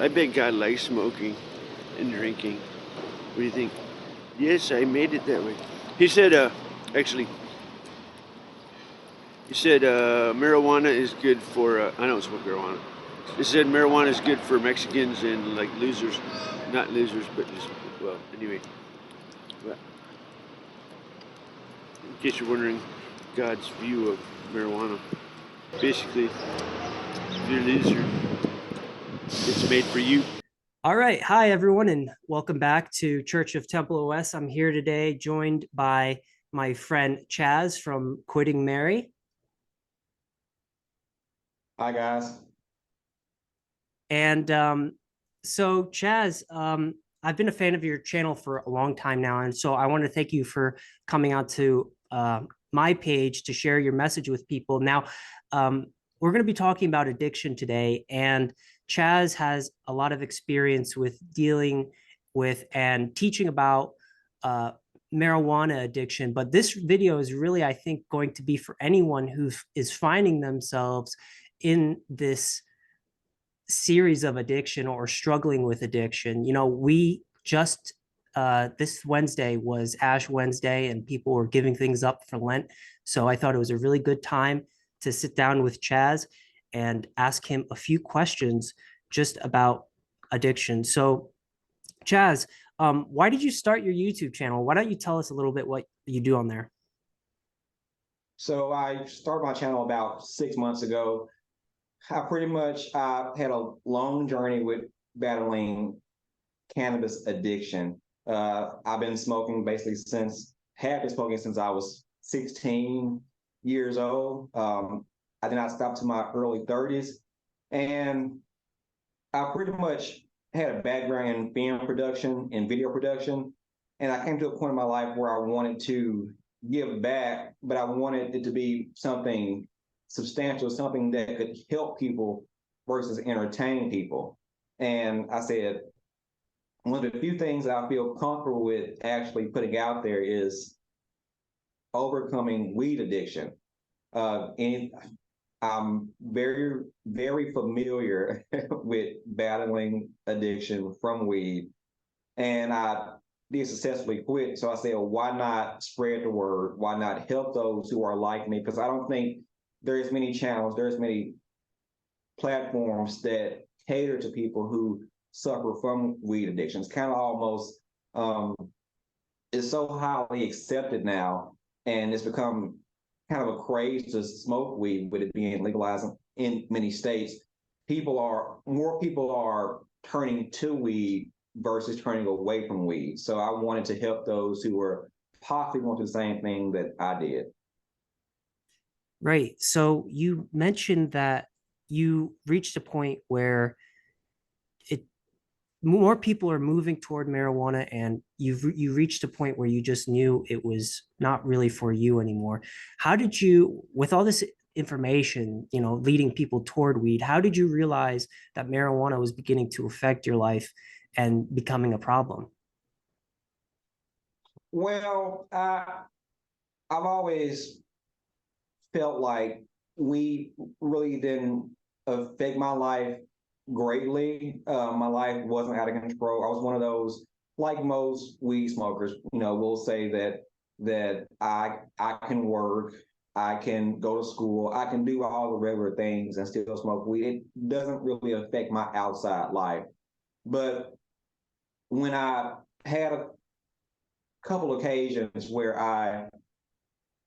I bet God likes smoking and drinking. What do you think? Yes, I made it that way. He said, actually, he said marijuana is good for, I don't smoke marijuana. He said marijuana is good for Mexicans and like losers. Not losers, but just, well, anyway. But in case you're wondering, God's view of marijuana. Basically, if you're a loser, it's made for you. All right. Hi, everyone, and welcome back to Church of Temple OS. I'm here today joined by my friend Chaz from Quitting Mary. Hi, guys. And so, Chaz, I've been a fan of your channel for a long time now. And so I want to thank you for coming out to my page to share your message with people. Now, we're going to be talking about addiction today. And Chaz has a lot of experience with dealing with and teaching about marijuana addiction. But this video is really, I think, going to be for anyone who is finding themselves in this series of addiction or struggling with addiction. You know, we just this Wednesday was Ash Wednesday and people were giving things up for Lent. So I thought it was a really good time to sit down with Chaz and ask him a few questions just about addiction. So Chaz, why did you start your YouTube channel? Why don't you tell us a little bit what you do on there? So I started my channel about 6 months ago. I pretty much had a long journey with battling cannabis addiction. I've been smoking basically have been smoking since I was 16 years old. I did not stop to my early 30s. And I pretty much had a background in film production and video production. And I came to a point in my life where I wanted to give back, but I wanted it to be something substantial, something that could help people versus entertain people. And I said, one of the few things I feel comfortable with actually putting out there is overcoming weed addiction. And I'm very, very familiar with battling addiction from weed. And I did successfully quit. So I said, well, why not spread the word? Why not help those who are like me? Because I don't think there's many channels, there's many platforms that cater to people who suffer from weed addiction. It's kind of almost, it's so highly accepted now, and it's become kind of a craze to smoke weed with it being legalized in many states. More people are turning to weed versus turning away from weed. So I wanted to help those who were possibly going through the same thing that I did. Right. So you mentioned that you reached a point where it more people are moving toward marijuana, and you reached a point where you just knew it was not really for you anymore. How did you, with all this information, you know, leading people toward weed, how did you realize that marijuana was beginning to affect your life and becoming a problem? Well, I've always felt like weed really didn't affect my life greatly. My life wasn't out of control. I was one of those, like most weed smokers, will say that I can work, I can go to school, I can do all the regular things and still smoke weed. It doesn't really affect my outside life. But when I had a couple occasions where I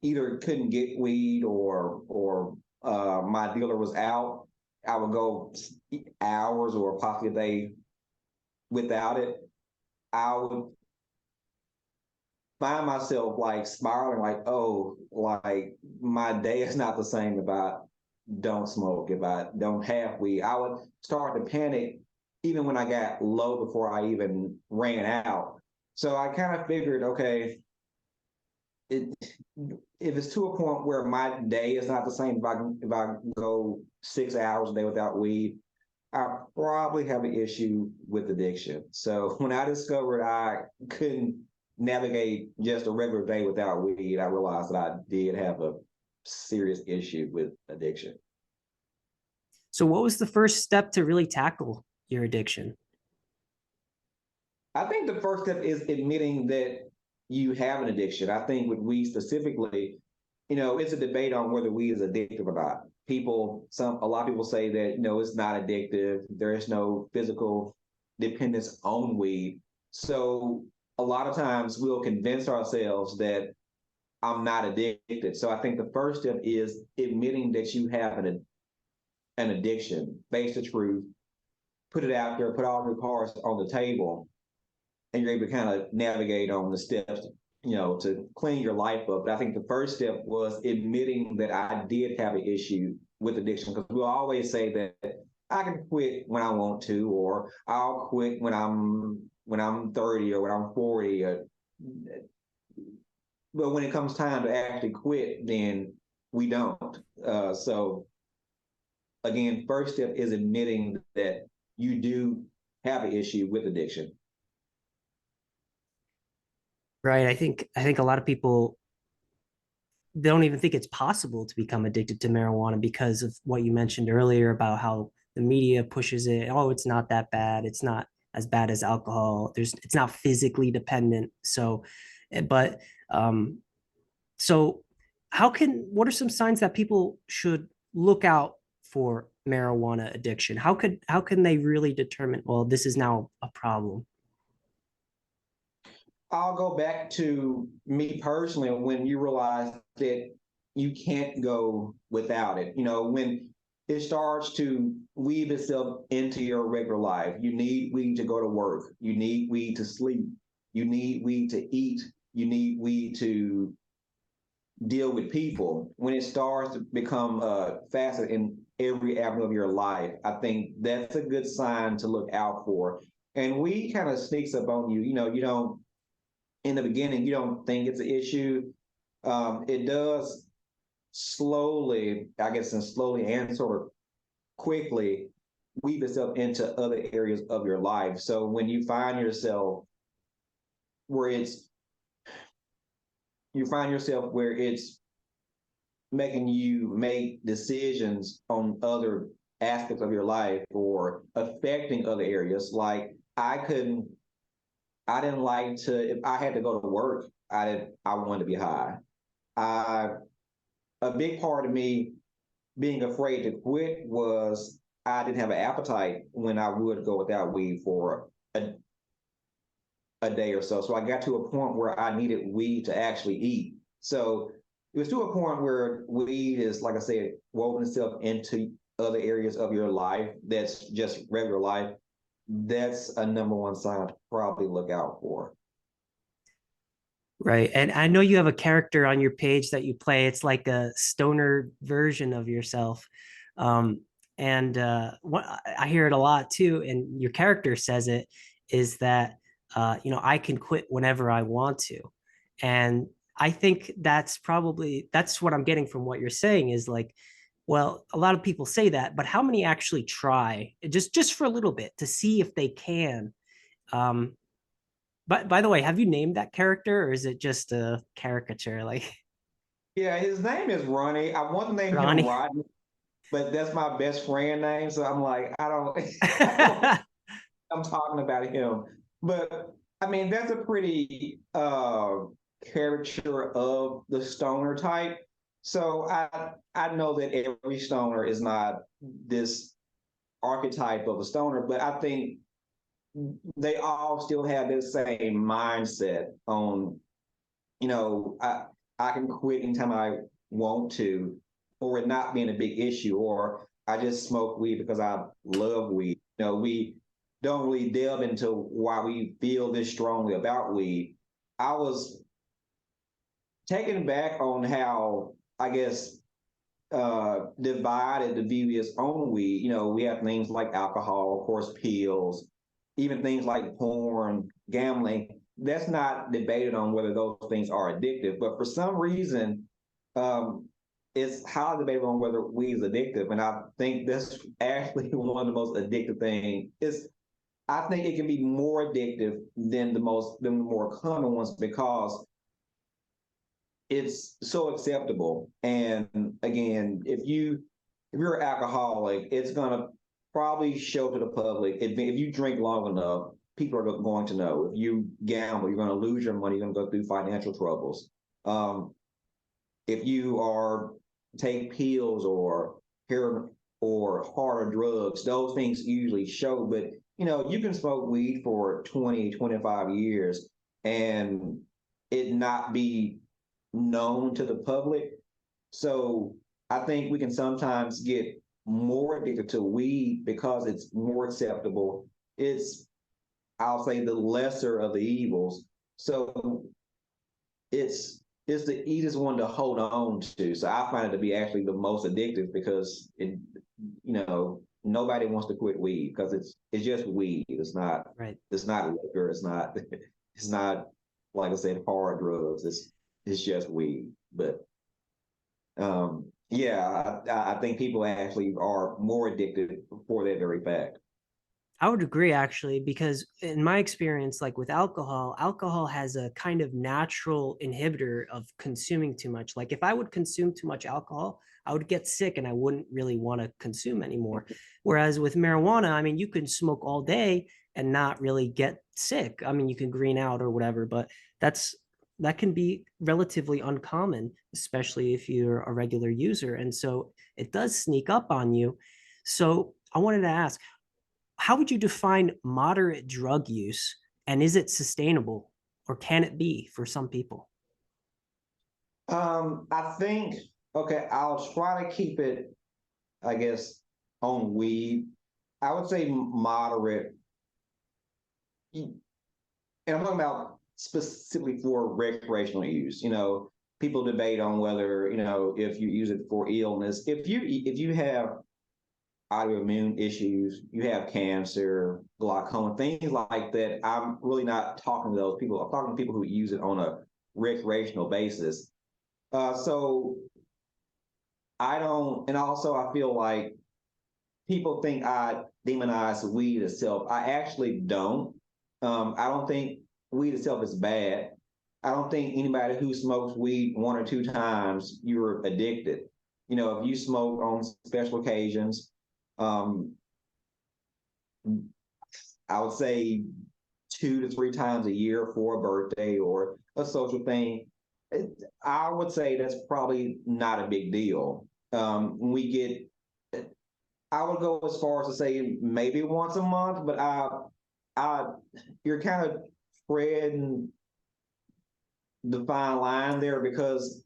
either couldn't get weed or my dealer was out, I would go hours or possibly a day without it. I would find myself like spiraling, like, oh, like my day is not the same if I don't smoke, if I don't have weed. I would start to panic even when I got low before I even ran out. So I kind of figured, okay, if it's to a point where my day is not the same, if I go 6 hours a day without weed, I probably have an issue with addiction. So when I discovered I couldn't navigate just a regular day without weed, I realized that I did have a serious issue with addiction. So what was the first step to really tackle your addiction? I think the first step is admitting that you have an addiction. I think with weed specifically, it's a debate on whether weed is addictive or not. A lot of people say that, it's not addictive. There is no physical dependence on weed. So a lot of times we'll convince ourselves that I'm not addicted. So I think the first step is admitting that you have an addiction, face the truth, put it out there, put all your cards on the table, and you're able to kind of navigate on the steps, to clean your life up. But I think the first step was admitting that I did have an issue with addiction, because we'll always say that I can quit when I want to, or I'll quit when I'm 30 or when I'm 40. But when it comes time to actually quit, then we don't. So again, first step is admitting that you do have an issue with addiction. Right. I think a lot of people, they don't even think it's possible to become addicted to marijuana because of what you mentioned earlier about how the media pushes it. Oh, it's not that bad. It's not as bad as alcohol. It's not physically dependent. So, but so what are some signs that people should look out for marijuana addiction? How can they really determine, well, this is now a problem? I'll go back to me personally when you realize that you can't go without it. When it starts to weave itself into your regular life, you need weed to go to work, you need weed to sleep, you need weed to eat, you need weed to deal with people. When it starts to become facet in every avenue of your life, I think that's a good sign to look out for. And weed kind of sneaks up on you. You don't, in the beginning, you don't think it's an issue. It does slowly, I guess, and slowly and sort of quickly weave itself into other areas of your life. So when you find yourself where it's making you make decisions on other aspects of your life or affecting other areas, like I didn't like to, if I had to go to work, I wanted to be high. A big part of me being afraid to quit was I didn't have an appetite when I would go without weed for a day or so. So I got to a point where I needed weed to actually eat. So it was to a point where weed is, like I said, woven itself into other areas of your life that's just regular life. That's a number one sign to probably look out for. Right. And I know you have a character on your page that you play. It's like a stoner version of yourself. And what I hear it a lot too, and your character says it, is that I can quit whenever I want to. And I think that's what I'm getting from what you're saying is like, well, a lot of people say that, but how many actually try just for a little bit to see if they can? But by the way, have you named that character or is it just a caricature like Yeah, his name is Ronnie. I want to name him Ronnie? Rodney, but that's my best friend name. So I'm like, I don't, I don't I'm talking about him. But I mean, that's a pretty caricature of the stoner type. So I know that every stoner is not this archetype of a stoner, but I think they all still have this same mindset on, I can quit anytime I want to, or it not being a big issue, or I just smoke weed because I love weed. We don't really delve into why we feel this strongly about weed. I was taken back on how, I guess, divided the view is on weed. We have things like alcohol, of course, pills, even things like porn, gambling. That's not debated on whether those things are addictive, but for some reason, it's highly debatable on whether weed is addictive. And I think that's actually one of the most addictive things. I think it can be more addictive than the more common ones because it's so acceptable. And again, if you're an alcoholic, it's gonna probably show to the public. If you drink long enough, people are going to know. If you gamble, you're going to lose your money. You're going to go through financial troubles. If you are take pills or heroin or harder drugs, those things usually show. But you can smoke weed for 20, 25 years and it not be known to the public. So I think we can sometimes get more addicted to weed because it's more acceptable. It's, I'll say, the lesser of the evils. So it's the easiest one to hold on to. So I find it to be actually the most addictive because nobody wants to quit weed because it's just weed. It's not Right. It's not liquor. It's not like I said, hard drugs. It's just weed. But yeah, I think people actually are more addicted for that very fact. I would agree actually, because in my experience, like with alcohol, alcohol has a kind of natural inhibitor of consuming too much. Like if I would consume too much alcohol, I would get sick and I wouldn't really want to consume anymore. Whereas with marijuana, I mean, you can smoke all day and not really get sick. I mean, you can green out or whatever, but that can be relatively uncommon, especially if you're a regular user. And so it does sneak up on you. So I wanted to ask, how would you define moderate drug use, and is it sustainable, or can it be for some people? I think, okay, I'll try to keep it, I guess, on weed. I would say moderate, and I'm talking about specifically for recreational use. People debate on whether, if you use it for illness, if you have autoimmune issues, you have cancer, glaucoma, things like that. I'm really not talking to those people. I'm talking to people who use it on a recreational basis. So I don't, and also I feel like people think I demonize weed itself. I actually don't. I don't think weed itself is bad. I don't think anybody who smokes weed one or two times, you're addicted. If you smoke on special occasions, um, I would say 2 to 3 times a year for a birthday or a social thing. I would say that's probably not a big deal. I would go as far as to say maybe once a month, but you're kind of treading the fine line there because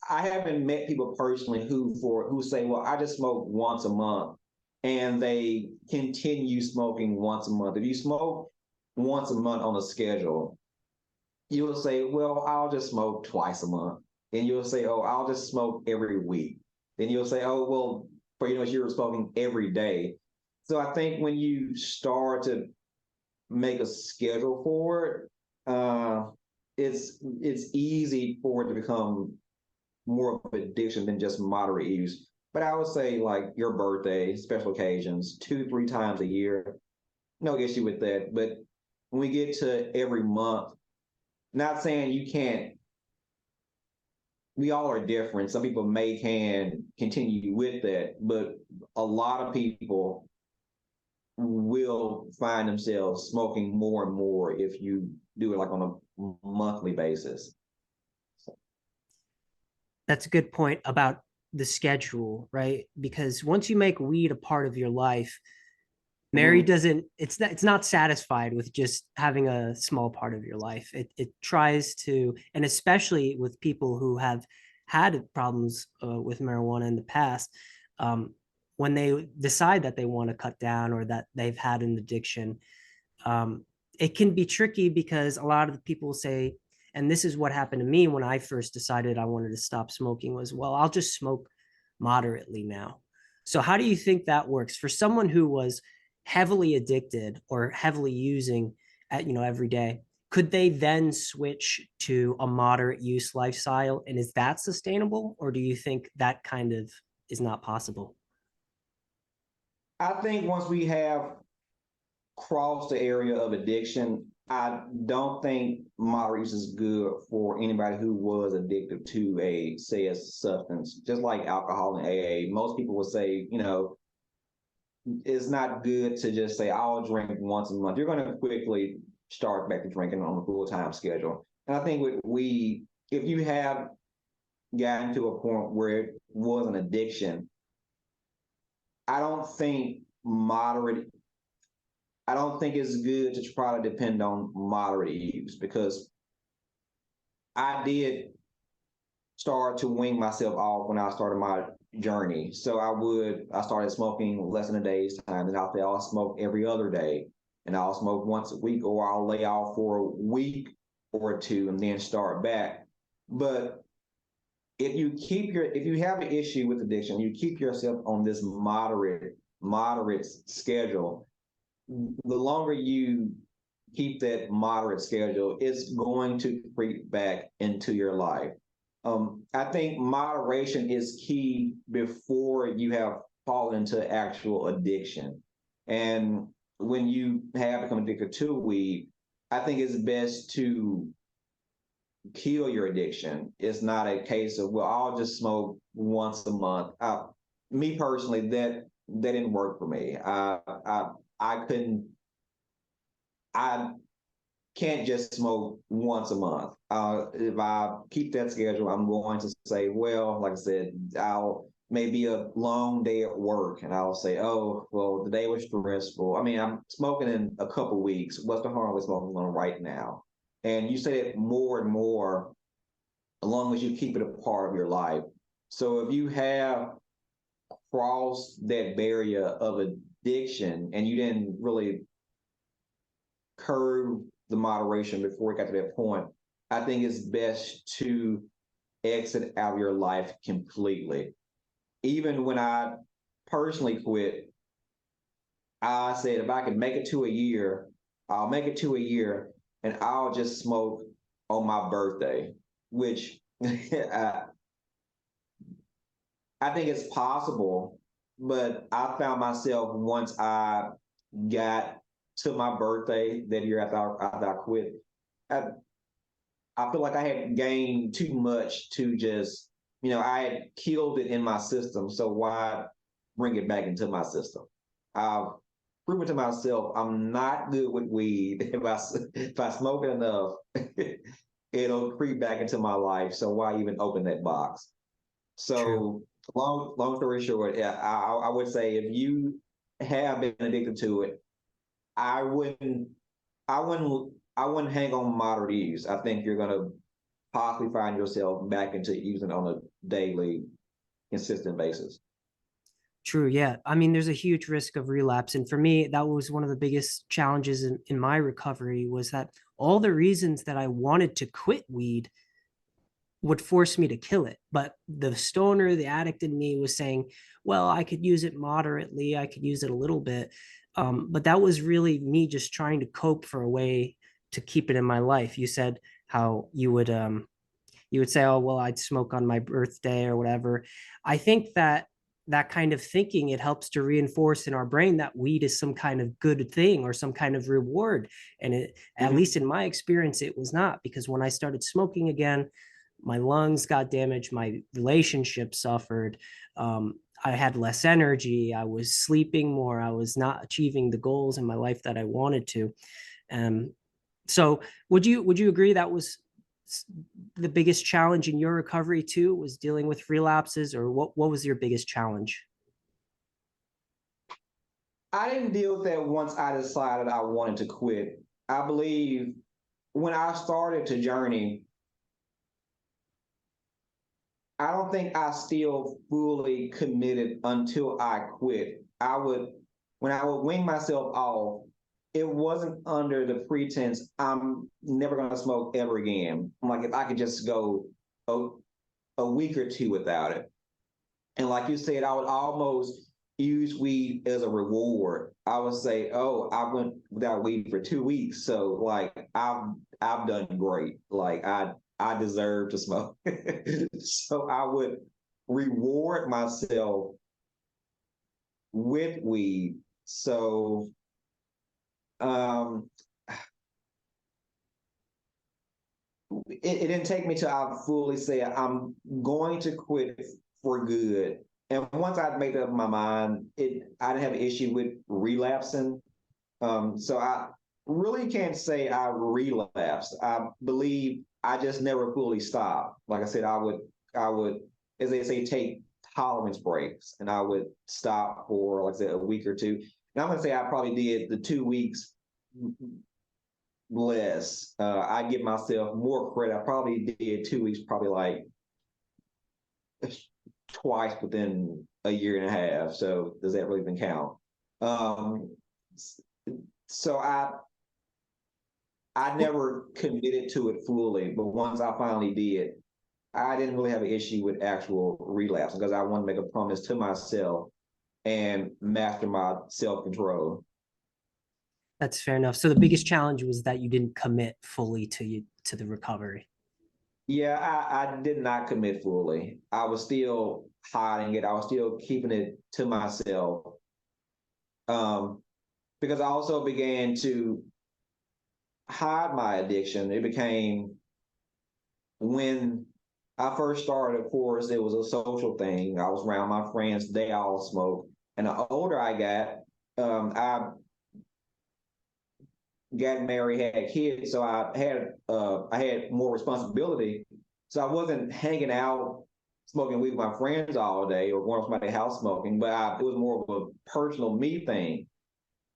I haven't met people personally who say, well, I just smoke once a month and they continue smoking once a month. If you smoke once a month on a schedule, you'll say, well, I'll just smoke twice a month. And you'll say, oh, I'll just smoke every week. Then you'll say, oh, well, you're smoking every day. So I think when you start to make a schedule for it, it's easy for it to become more of an addiction than just moderate use. But I would say like your birthday, special occasions, 2, 3 times a year, no issue with that. But when we get to every month, not saying you can't, we all are different. Some people can continue with that, but a lot of people will find themselves smoking more and more if you do it like on a monthly basis. That's a good point about the schedule, right? Because once you make weed a part of your life, Mary doesn't, it's not satisfied with just having a small part of your life. It tries to, and especially with people who have had problems with marijuana in the past, when they decide that they want to cut down or that they've had an addiction, it can be tricky because a lot of the people say, and this is what happened to me when I first decided I wanted to stop smoking, was, well, I'll just smoke moderately now. So how do you think that works for someone who was heavily addicted or heavily using every day? Could they then switch to a moderate use lifestyle, and is that sustainable, or do you think that kind of is not possible? I think once we have crossed the area of addiction, I don't think moderate use is good for anybody who was addicted to a substance, just like alcohol and AA. Most people would say, it's not good to just say, I'll drink once a month. You're going to quickly start back to drinking on a full-time schedule. And I think with weed, if you have gotten to a point where it was an addiction, I don't think moderate, I don't think it's good to try to depend on moderate use, because I did start to wing myself off when I started my journey. So I started smoking less than a day's time, and I'll smoke every other day, and I'll smoke once a week, or I'll lay off for a week or two and then start back. But if you have an issue with addiction, you keep yourself on this moderate schedule, the longer you keep that moderate schedule, it's going to creep back into your life. I think moderation is key before you have fallen into actual addiction. And when you have become addicted to weed, I think it's best to kill your addiction. It's not a case of, well, I'll just smoke once a month. Me personally, that didn't work for me. I couldn't. I can't just smoke once a month. If I keep that schedule, I'm going to say, well, like I said, I'll maybe a long day at work, and I'll say, oh, well, the day was stressful. I mean, I'm smoking in a couple weeks. What's the harm with smoking on right now? And you say it more and more, as long as you keep it a part of your life. So if you have crossed that barrier of addiction and you didn't really curb the moderation before it got to that point, I think it's best to exit out of your life completely. Even when I personally quit, I said if I can make it to a year, I'll make it to a year, and I'll just smoke on my birthday, which I think it's possible, but I found myself, once I got to my birthday that year after I quit, I feel like I had gained too much to just, I had killed it in my system. So why bring it back into my system? I've proven to myself I'm not good with weed. If I smoke it enough, it'll creep back into my life. So why even open that box? So long story short, yeah, I would say if you have been addicted to it, I wouldn't I wouldn't hang on moderate use. I think you're gonna possibly find yourself back into using on a daily, consistent basis. True. Yeah. I mean, there's a huge risk of relapse. And for me, that was one of the biggest challenges in my recovery, was that all the reasons that I wanted to quit weed would force me to kill it. But the stoner, the addict in me was saying, well, I could use it moderately. I could use it a little bit. But that was really me just trying to cope for a way to keep it in my life. You said how you would say, oh, well, I'd smoke on my birthday or whatever. I think that that kind of thinking, it helps to reinforce in our brain that weed is some kind of good thing or some kind of reward. And at least in my experience, it was not, because when I started smoking again, my lungs got damaged, my relationship suffered. I had less energy. I was sleeping more. I was not achieving the goals in my life that I wanted to. So would you agree that was the biggest challenge in your recovery too, was dealing with relapses, or what was your biggest challenge? I didn't deal with that once I decided I wanted to quit. I believe when I started to journey, I don't think I still fully committed until I quit. When I would wing myself off, it wasn't under the pretense I'm never going to smoke ever again. I'm like, if I could just go a week or two without it. And like you said, I would almost use weed as a reward. I would say, oh, I went without weed for 2 weeks. So like I've done great. Like I deserve to smoke. So I would reward myself with weed. So um it didn't take me till I fully say I'm going to quit for good. And once I made up my mind, I didn't have an issue with relapsing. So I really can't say I relapsed. I believe I just never fully stopped. Like I said, I would, as they say, take tolerance breaks, and I would stop for, like I said, a week or two. And I'm gonna say I probably did the 2 weeks less. I give myself more credit. I probably did 2 weeks, probably like twice within a year and a half. So does that really even count? Um, so I never committed to it fully, but once I finally did, I didn't really have an issue with actual relapse because I want to make a promise to myself and master my self-control. That's fair enough. So the biggest challenge was that you didn't commit fully to the recovery. Yeah, I did not commit fully. I was still hiding it. I was still keeping it to myself. Um, because I also began to hide my addiction. It became when I first started, of course, it was a social thing. I was around my friends, they all smoked. And the older I I got married, had kids, so I had more responsibility. So I wasn't hanging out smoking weed with my friends all day or going to somebody's house smoking, but it was more of a personal me thing.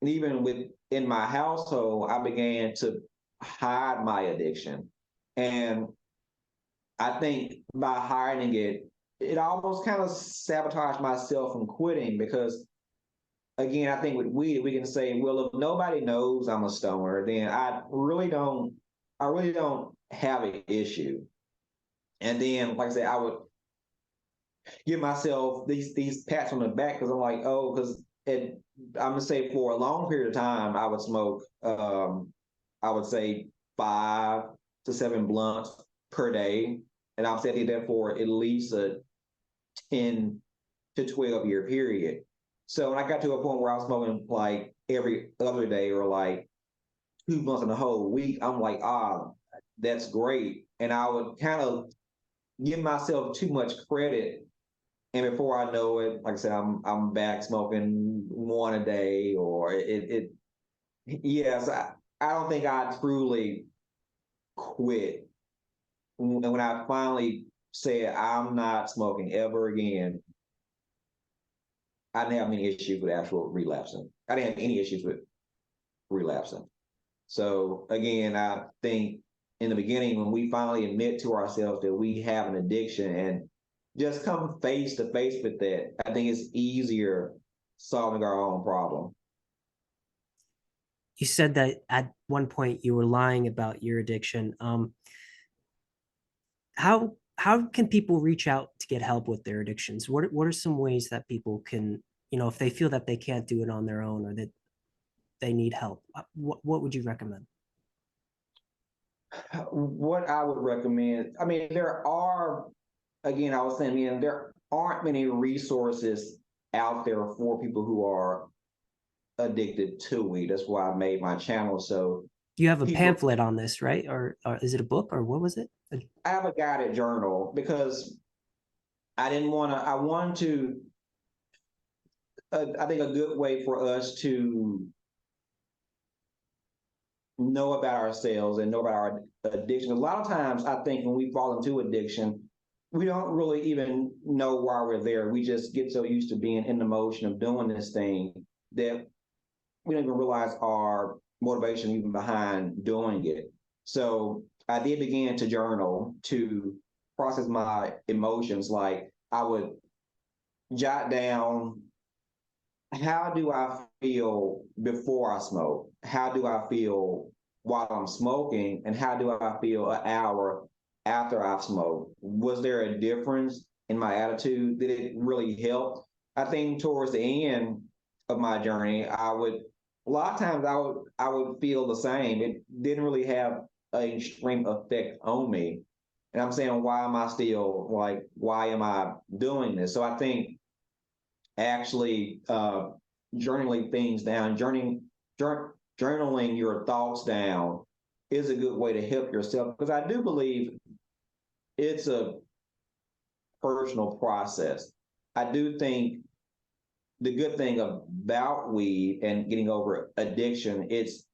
And even within my household, I began to hide my addiction. And I think by hiding it, it almost kind of sabotaged myself from quitting because again, I think with weed, we can say, well, if nobody knows I'm a stoner, then I really don't have an issue. And then, like I said, I would give myself these pats on the back because I'm like, oh, because I'm gonna say for a long period of time, I would smoke, I would say 5 to 7 blunts per day, and I'm setting that for at least a 10 to 12 year period. So when I got to a point where I was smoking like every other day or like 2 months in a whole week, I'm like, that's great. And I would kind of give myself too much credit. And before I know it, like I said, I'm back smoking one a day, or yes, I don't think I truly quit. And when I finally said I'm not smoking ever again, I didn't have any issues with actual relapsing. I didn't have any issues with relapsing. So again, I think in the beginning, when we finally admit to ourselves that we have an addiction and just come face to face with that, I think it's easier solving our own problem. You said that at one point you were lying about your addiction. How can people reach out to get help with their addictions? What are some ways that people can, if they feel that they can't do it on their own or that they need help, what would you recommend? What I would recommend, I mean, again, I was saying, there aren't many resources out there for people who are addicted to weed. That's why I made my channel. So You have a people, pamphlet on this, right? Or is it a book or what was it? I have a guided journal because I wanted to, I think a good way for us to know about ourselves and know about our addiction. A lot of times, I think when we fall into addiction, we don't really even know why we're there. We just get so used to being in the motion of doing this thing that we don't even realize our motivation even behind doing it. So I did begin to journal to process my emotions. Like I would jot down, how do I feel before I smoke? How do I feel while I'm smoking? And how do I feel an hour after I've smoked? Was there a difference in my attitude? Did it really help? I think towards the end of my journey, a lot of times I would feel the same. It didn't really have an extreme effect on me. And I'm saying, why am I still like, why am I doing this? So I think actually journaling things down, journaling your thoughts down is a good way to help yourself because I do believe it's a personal process. I do think the good thing about weed and getting over addiction, it's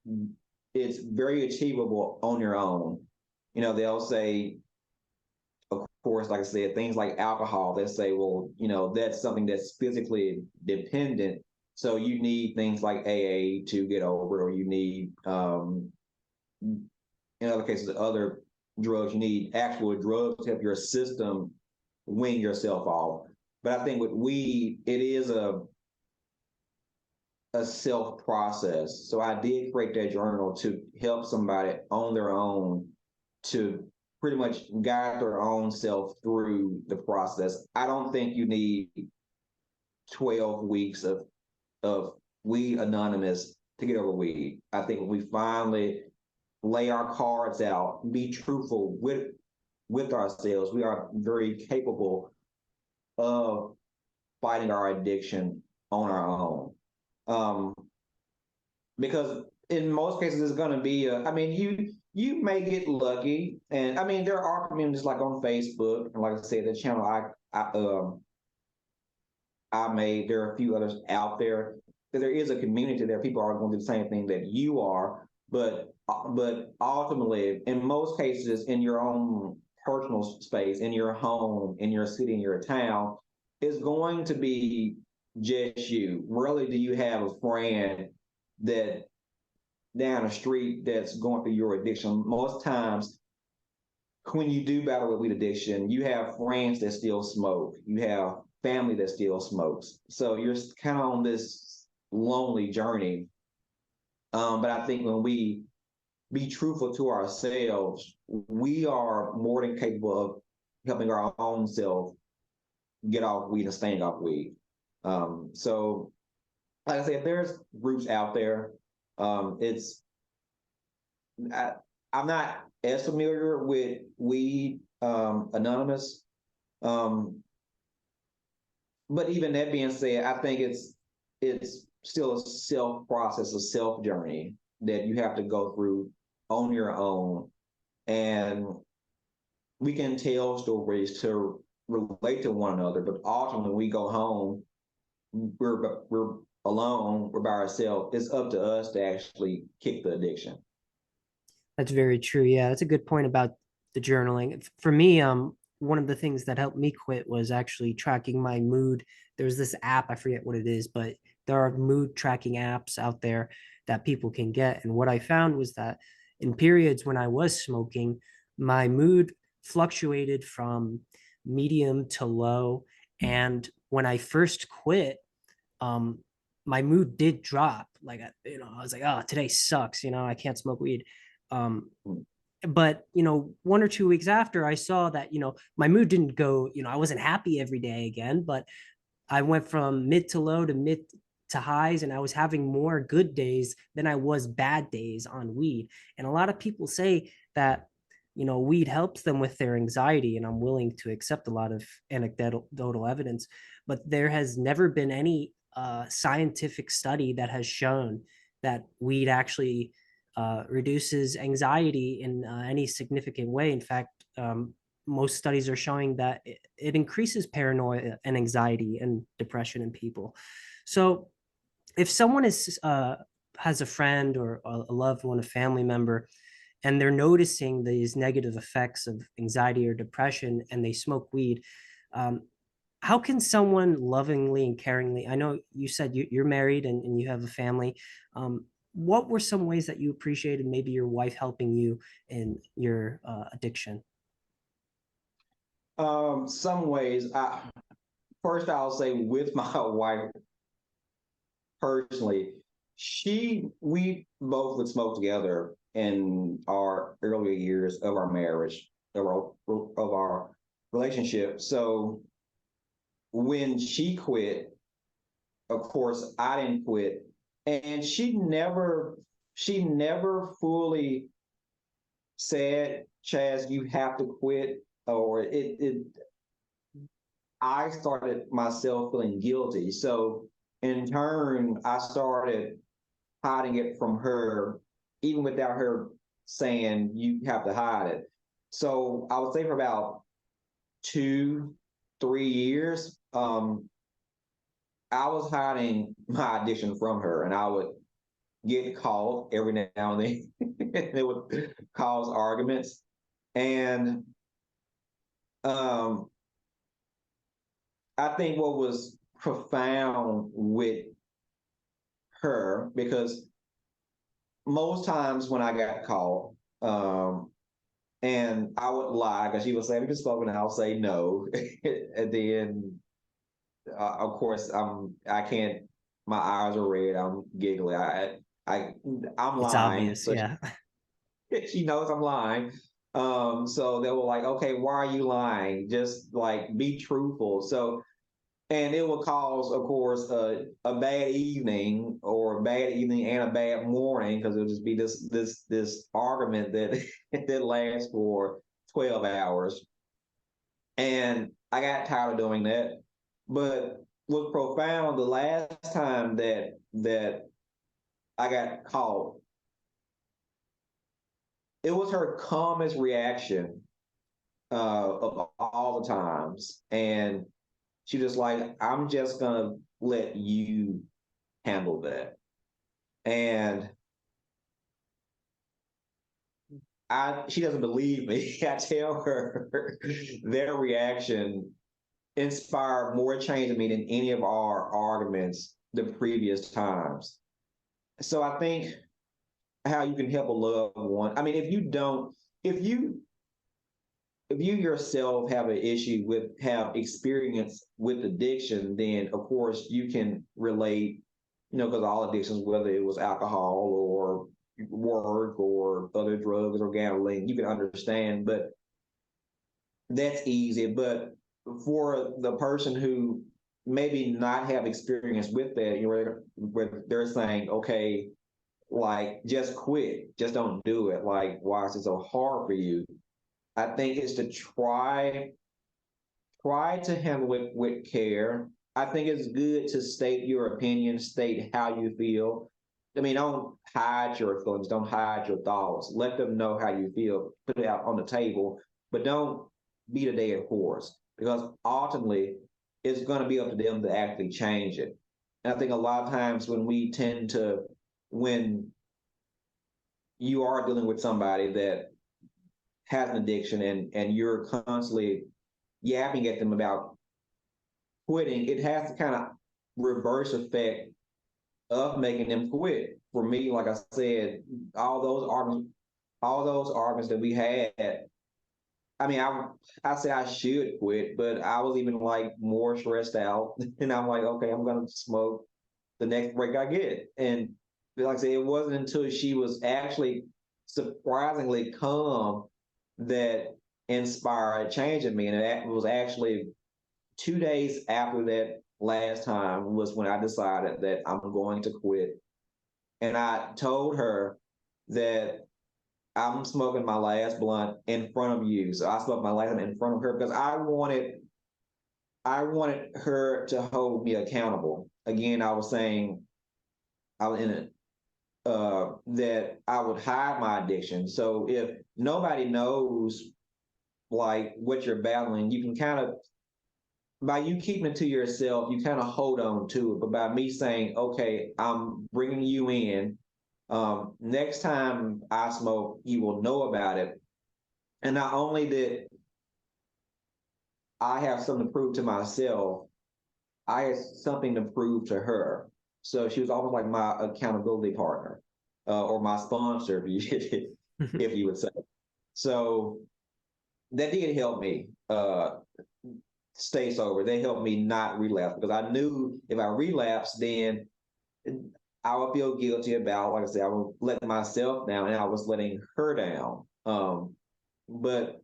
very achievable on your own. You know, they'll say, of course, like I said, things like alcohol, they say, well, you know, that's something that's physically dependent. So you need things like AA to get over it, or you need, in other cases, other drugs. You need actual drugs to help your system wean yourself off. But I think with weed, it is a self process. So I did create that journal to help somebody on their own to pretty much guide their own self through the process. I don't think you need 12 weeks of Weed Anonymous to get over weed. I think when we finally lay our cards out, be truthful with ourselves, we are very capable of fighting our addiction on our own. Because in most cases, it's going to be, I mean, you may get lucky, and I mean, there are communities like on Facebook, and like I said, the channel I made. There are a few others out there. There is a community there. People are going to do the same thing that you are, but ultimately, in most cases, in your own personal space, in your home, in your city, in your town, it's going to be just you. Rarely do you have a friend that down the street that's going through your addiction. Most times, when you do battle with weed addiction, you have friends that still smoke. You have family that still smokes. So you're kind of on this lonely journey. But I think when we be truthful to ourselves, we are more than capable of helping our own self get off weed and staying off weed. So, like I said, there's groups out there. It's I'm not as familiar with Weed Anonymous, but even that being said, I think it's still a self process, a self journey that you have to go through on your own, and we can tell stories to relate to one another, but ultimately when we go home, we're alone, we're by ourselves. It's up to us to actually kick the addiction. That's very true. Yeah, that's a good point about the journaling. For me, one of the things that helped me quit was actually tracking my mood. There's this app, I forget what it is, but there are mood tracking apps out there that people can get. And what I found was that in periods when I was smoking, my mood fluctuated from medium to low. And when I first quit, um, my mood did drop. Like, I was like, oh, today sucks. I can't smoke weed. Um, but 1 or 2 weeks after, I saw that my mood didn't go. I wasn't happy every day again, but I went from mid to low to mid to highs, and I was having more good days than I was bad days on weed. And a lot of people say that weed helps them with their anxiety, and I'm willing to accept a lot of anecdotal evidence, but there has never been any scientific study that has shown that weed actually reduces anxiety in any significant way. In fact, most studies are showing that it increases paranoia and anxiety and depression in people. So if someone has a friend or a loved one, a family member, and they're noticing these negative effects of anxiety or depression, and they smoke weed, how can someone lovingly and caringly, I know you said you're married and you have a family, what were some ways that you appreciated maybe your wife helping you in your addiction? Some ways, first I'll say with my wife personally, we both would smoke together in our earlier years of our marriage, of our relationship. So when she quit, of course I didn't quit, and she never fully said, Chaz, you have to quit, or I started myself feeling guilty. So in turn, I started hiding it from her, even without her saying you have to hide it. So I would say for about 2, 3 years, I was hiding my addiction from her, and I would get called every now and then. It would cause arguments. And um, I think what was profound with her, because most times when I got called, and I would lie because she would say, "We just spoken," and I'll say no. And then, of course, I can't. My eyes are red. I'm giggly. I, I'm It's lying. obvious. So Yeah. she knows I'm lying. So they were like, "Okay, why are you lying? Just like be truthful." So, and it would cause, of course, a bad evening, or a bad evening and a bad morning, because it'll just be this argument that that lasts for 12 hours. And I got tired of doing that. But what's profound, the last time that I got caught, it was her calmest reaction of all the times. And she just like, "I'm just gonna let you handle that." And she doesn't believe me. I tell her their reaction inspired more change in me than any of our arguments the previous times. So I think how you can help a loved one. I mean, if you if you yourself have an issue with, have experience with addiction, then of course you can relate, because all addictions, whether it was alcohol or work or other drugs or gambling, you can understand. But that's easy. But for the person who maybe not have experience with that, where they're saying, "Okay, like just quit, just don't do it. Like, why is it so hard for you?" I think it's to try to handle it with care. I think it's good to state your opinion, state how you feel. I mean, don't hide your feelings, don't hide your thoughts. Let them know how you feel, put it out on the table, but don't beat a dead horse, because ultimately it's going to be up to them to actually change it. And I think a lot of times when you are dealing with somebody that has an addiction, and you're constantly yapping at them about quitting, it has the kind of reverse effect of making them quit. For me, like I said, all those arguments that we had. I mean, I said I should quit, but I was even like more stressed out, and I'm like, "Okay, I'm gonna smoke the next break I get." And like I said, it wasn't until she was actually surprisingly calm that inspired a change in me, and it was actually 2 days after that last time was when I decided that I'm going to quit. And I told her that I'm smoking my last blunt in front of you. So I smoked my last one in front of her because I wanted her to hold me accountable. Again, I was saying I was in it, that I would hide my addiction. So if nobody knows like what you're battling, you can kind of, by you keeping it to yourself, you kind of hold on to it. But by me saying, "Okay, I'm bringing you in. Next time I smoke, you will know about it." And not only did I have something to prove to myself, I had something to prove to her. So she was almost like my accountability partner, or my sponsor, if you would say. So that did help me stay sober. They helped me not relapse, because I knew if I relapsed, then I would feel guilty about, like I said, I was letting myself down and I was letting her down. But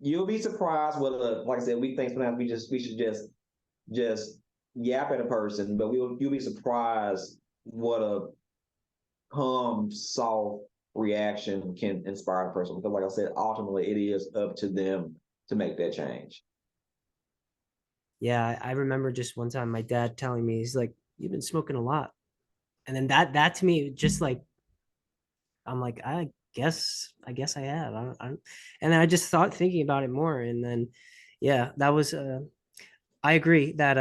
you'll be surprised what, like I said, we think sometimes we should just yap at a person, but you'll be surprised what a calm, soft reaction can inspire a person. Because like I said, ultimately it is up to them to make that change. Yeah, I remember just one time my dad telling me, he's like, "You've been smoking a lot." And then that to me, just like, I'm like, I guess I have. And then I just thought, thinking about it more. And then, yeah, that was, I agree that,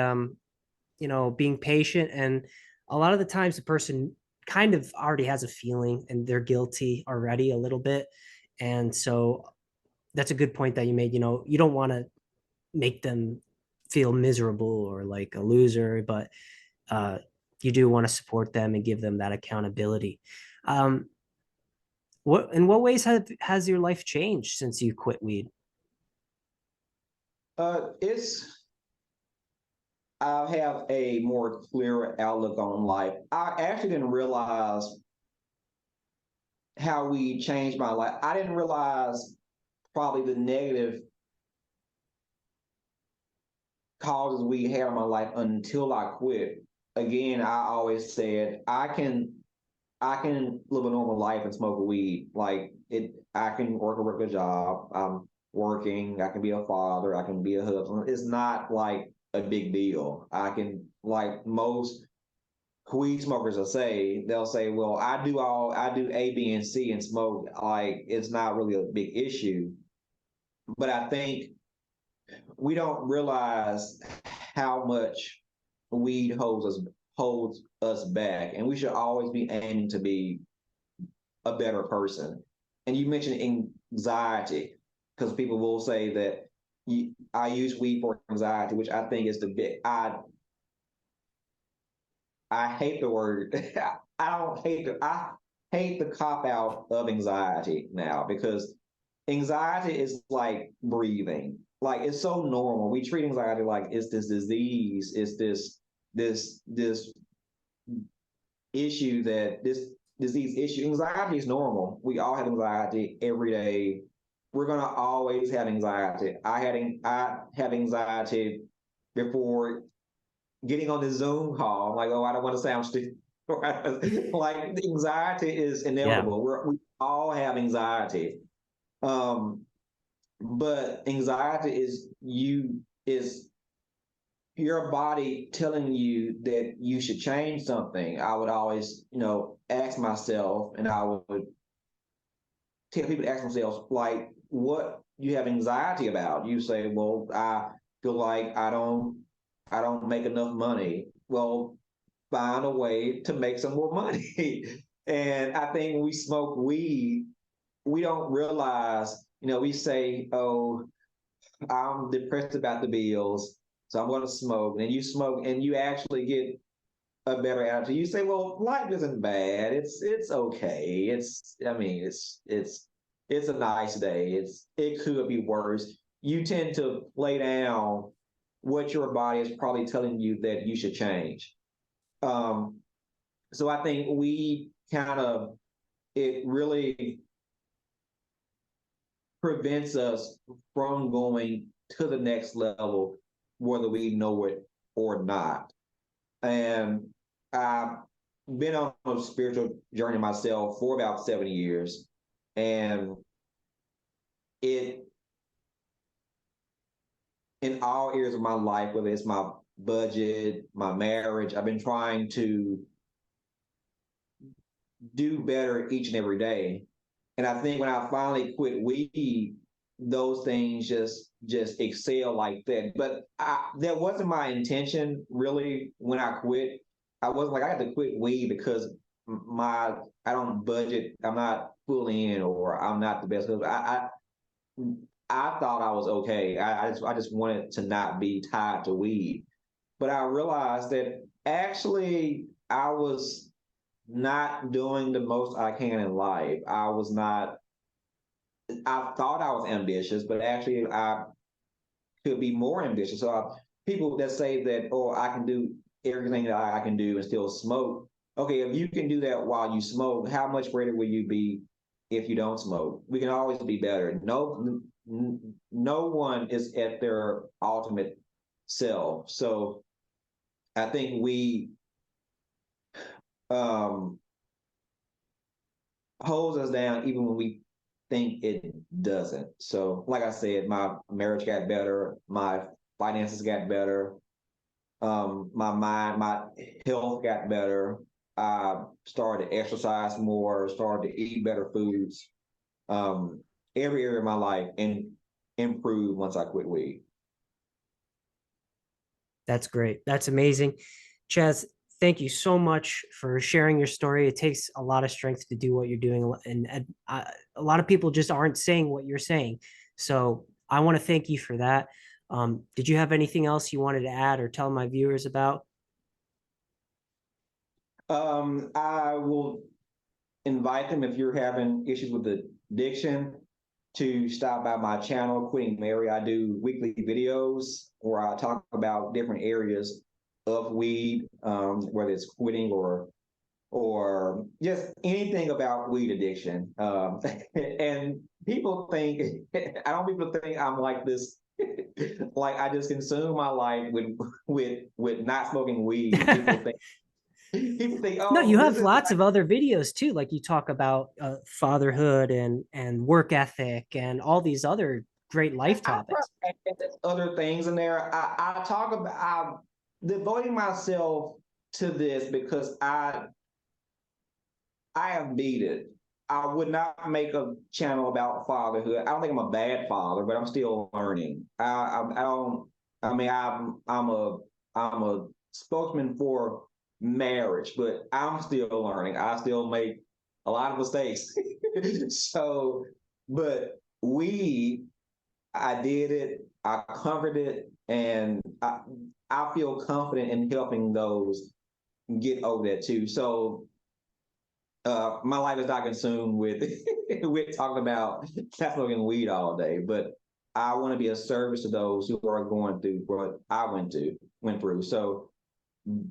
being patient. And a lot of the times the person kind of already has a feeling and they're guilty already a little bit. And so that's a good point that you made. You don't want to make them feel miserable or like a loser, but uh, you do want to support them and give them that accountability. Um, in what ways has your life changed since you quit weed? It's I have a more clearer outlook on life. I actually didn't realize how we changed my life. I didn't realize probably the negative causes we had in my life until I quit. Again, I always said I can live a normal life and smoke weed. Like I can work a regular job. I'm working. I can be a father. I can be a husband. It's not like a big deal. I can, like most weed smokers will say, they'll say, "Well, I do A, B, and C and smoke." Like it's not really a big issue. But I think we don't realize how much weed holds us back, and we should always be aiming to be a better person. And you mentioned anxiety, because people will say that I use weed for anxiety, which I think is the big. I hate the word. I hate the cop out of anxiety now, because anxiety is like breathing. Like it's so normal. We treat anxiety like it's this disease. It's this issue that this disease issue. Anxiety is normal. We all have anxiety every day. We're gonna always have anxiety. I have anxiety before getting on the Zoom call. I'm like, oh, I don't want to sound stupid. Like anxiety is Yeah. inevitable. We all have anxiety. Um, but anxiety is your body telling you that you should change something. I would always, ask myself, and I would tell people to ask themselves, like, what you have anxiety about. You say, well, I feel like I don't make enough money. Well, find a way to make some more money. And I think when we smoke weed, we don't realize, we say, oh, I'm depressed about the bills, so I'm going to smoke. And you smoke, and you actually get a better attitude. You say, "Well, life isn't bad. It's okay. I mean, it's a nice day. It could be worse." You tend to lay down what your body is probably telling you that you should change. Um, so I think we kind of it really prevents us from going to the next level, whether we know it or not. And I've been on a spiritual journey myself for about 7 years. And it, in all areas of my life, whether it's my budget, my marriage, I've been trying to do better each and every day. And I think when I finally quit weed, those things just excel like that. But that wasn't my intention really when I quit. I wasn't like I had to quit weed because my I don't budget. I'm not fully in, or I'm not the best. I thought I was okay. I just wanted to not be tied to weed. But I realized that actually I was not doing the most I can in life. I thought I was ambitious, but actually I could be more ambitious. So people that say that, oh, I can do everything that I can do and still smoke. Okay, if you can do that while you smoke, how much greater will you be if you don't smoke? We can always be better. No one is at their ultimate self. So I think we um, holds us down even when we think it doesn't. So, like I said, my marriage got better, my finances got better, my mind, my health got better. I started to exercise more, started to eat better foods. Um, every area of my life and improved once I quit weed. That's great. That's amazing. Chaz, thank you so much for sharing your story. It takes a lot of strength to do what you're doing. And a lot of people just aren't saying what you're saying. So I want to thank you for that. Did you have anything else you wanted to add or tell my viewers about? I will invite them, if you're having issues with addiction, to stop by my channel, Quitting Mary. I do weekly videos where I talk about different areas of weed, whether it's quitting or just anything about weed addiction. And people think, I don't people think I'm like this, like I just consume my life with not smoking weed. People think, No, oh, you this have is lots of other videos too. Like you talk about fatherhood and work ethic and all these other great life I topics. other things in there. I talk about, I'm devoting myself to this because I am needed. I would not make a channel about fatherhood. I don't think I'm a bad father, but I'm still learning. I don't. I mean, I'm a spokesman for marriage, but I'm still learning. I still make a lot of mistakes. So, but I did it. I covered it, and I feel confident in helping those get over that too. So my life is not consumed with with talking about smoking weed all day, but I want to be a service to those who are going through what I went through. So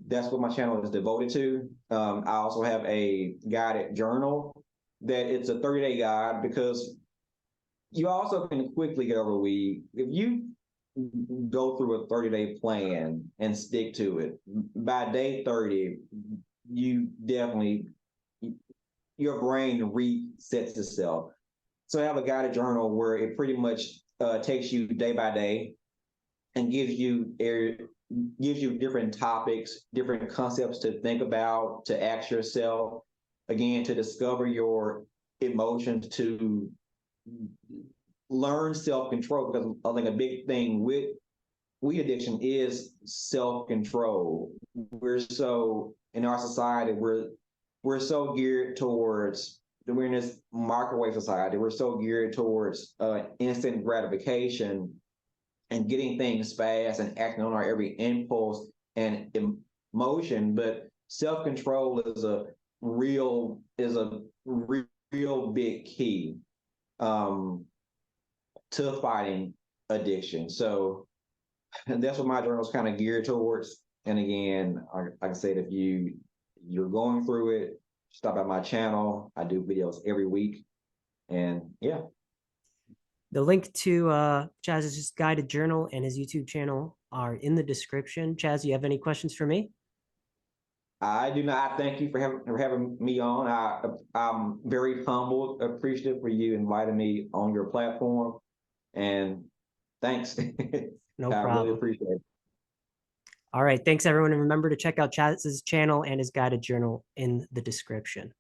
that's what my channel is devoted to. I also have a guided journal that it's a 30-day guide, because you also can quickly get over weed if you go through a 30-day plan and stick to it. By day 30, you definitely, your brain resets itself. So I have a guided journal where it pretty much takes you day by day and gives you different topics, different concepts to think about, to ask yourself, again, to discover your emotions, to learn self-control. Because I think a big thing with weed addiction is self-control. We're so, in our society, we're so geared towards, we're in this microwave society. We're so geared towards instant gratification and getting things fast and acting on our every impulse and emotion. But self-control is a real big key to fighting addiction. So, and that's what my journal is kind of geared towards. And again, like I said, if you're going through it, stop at my channel. I do videos every week, and yeah. The link to Chaz's guided journal and his YouTube channel are in the description. Chaz, you have any questions for me? I do not. I thank you for having me on. I'm very humbled, appreciative for you inviting me on your platform, and thanks. No I really problem. appreciate it. All right. Thanks, everyone. And remember to check out Chaz's channel and his guided journal in the description.